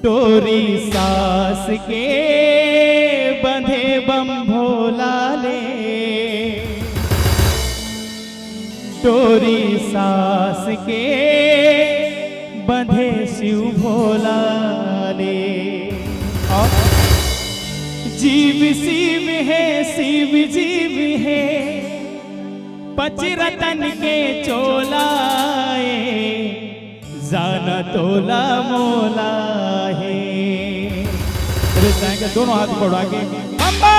डोरी सास के बंधे बम भोला ले, डोरी सास के बंधे शिव भोला ले। जीव शिव है शिव जीव है, पचरतन के चोलाए, जाना तोला मोला है। दोनों हाथ बढ़ा के अम्बा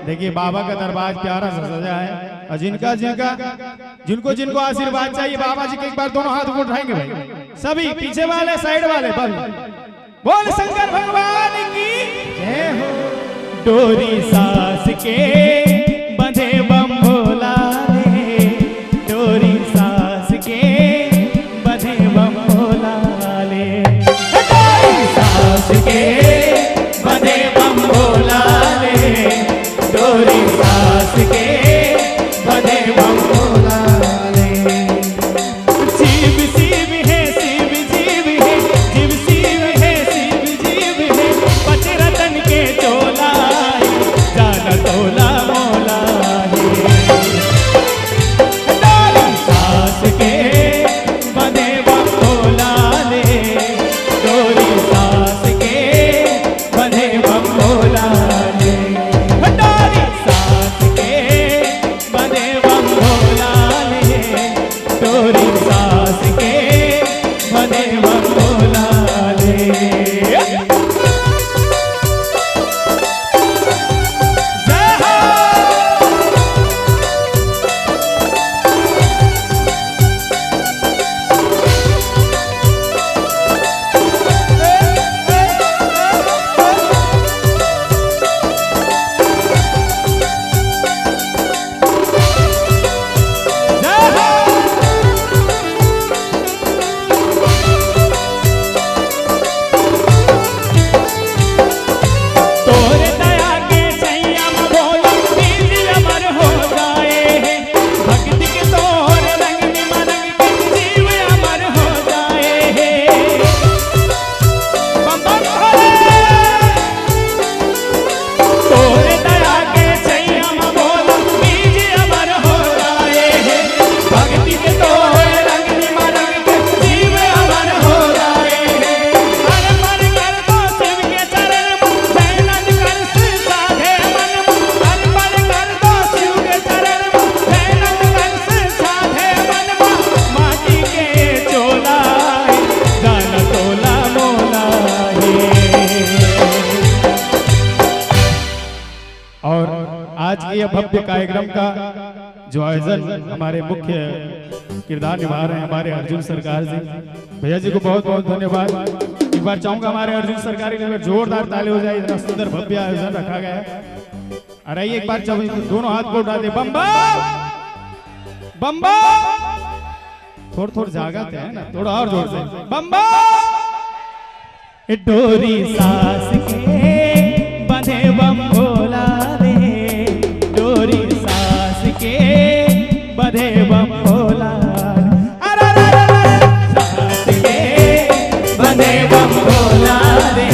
देखिए बाबा का दरबार प्यारा सा सजा है। और जिनको जिनको आशीर्वाद चाहिए बाबा जी के एक बार दोनों हाथ उठाएंगे भाई, सभी पीछे वाले साइड वाले बोल शंकर भगवान की जय हो। डोरी सास के बंधे बम भोला ले, डोरी सास के बंधे बम भोला ले, डोरी सास के बंधे बम भोला ले, डोरी सास के बंधे बम भोला ले। शिव शिव है शिव जीव है, शिव शिव है शिव जीव है, पचरतन के चोला जाना तोला आज के भव्य कार्यक्रम का जो आयोजन हमारे मुख्य किरदार निभा रहे हैं हमारे अर्जुन सरकार जी, भैया जी को बहुत बहुत धन्यवाद। एक बार चाहूंगा हमारे अर्जुन सरकार के लिए जोरदार ताली हो जाए, इतना सुंदर भव्य आयोजन रखा गया है। अरे एक बार दोनों हाथ को उठा दे, बम बम बम बम। थोड़ा थोड़ा जागा है ना, थोड़ा और जोर से बम बम। डोरी सास के बंधे बम भोला दे, डोरी सास के बंधे बम भोला, सास के बंधे बम भोला दे,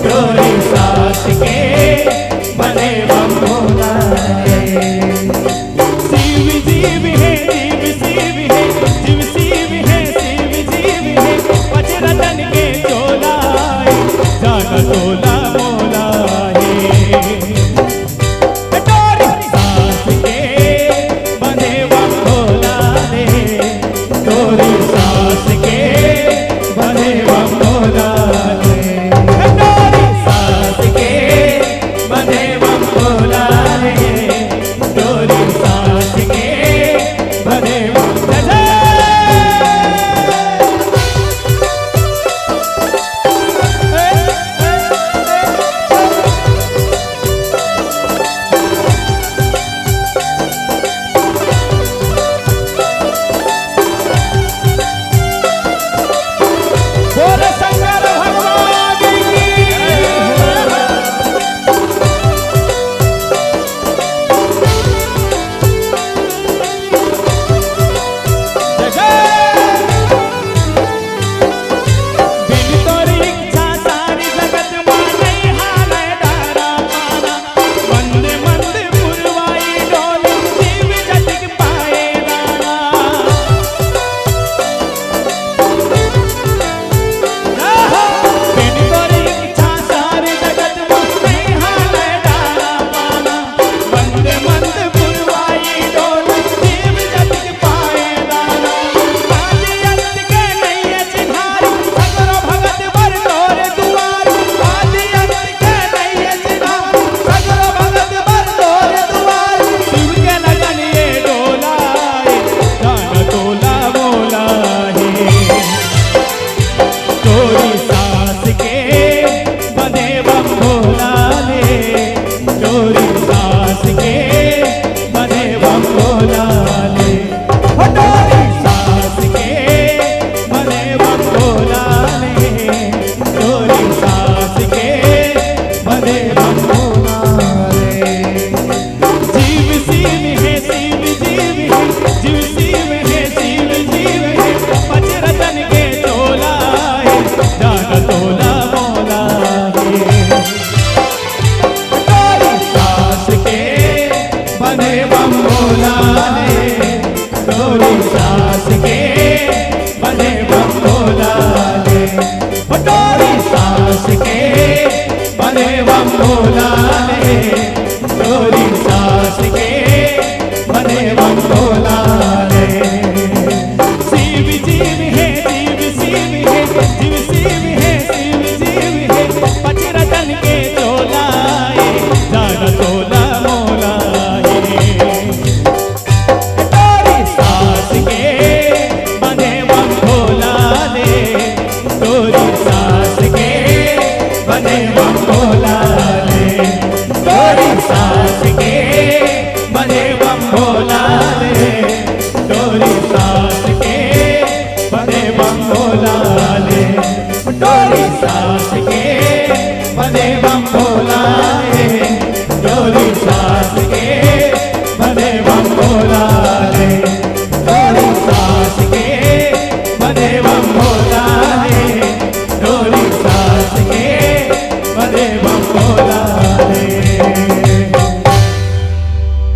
डोरी सास के बंधे बम भोला दे। शिव जीव है, शिव शिव है, शिव शिव है, शिव जीव है, पचरतन के चोला जाना तोला मोला है। डोरी सास के बंधे बम भोला दे, डोरी सास के बंधे बम भोला दे, डोरी सास के बंधे बम भोला दे, डोरी सास के बंधे बम शिव जीव है, शिव शिव है, शिव शिव है, दास के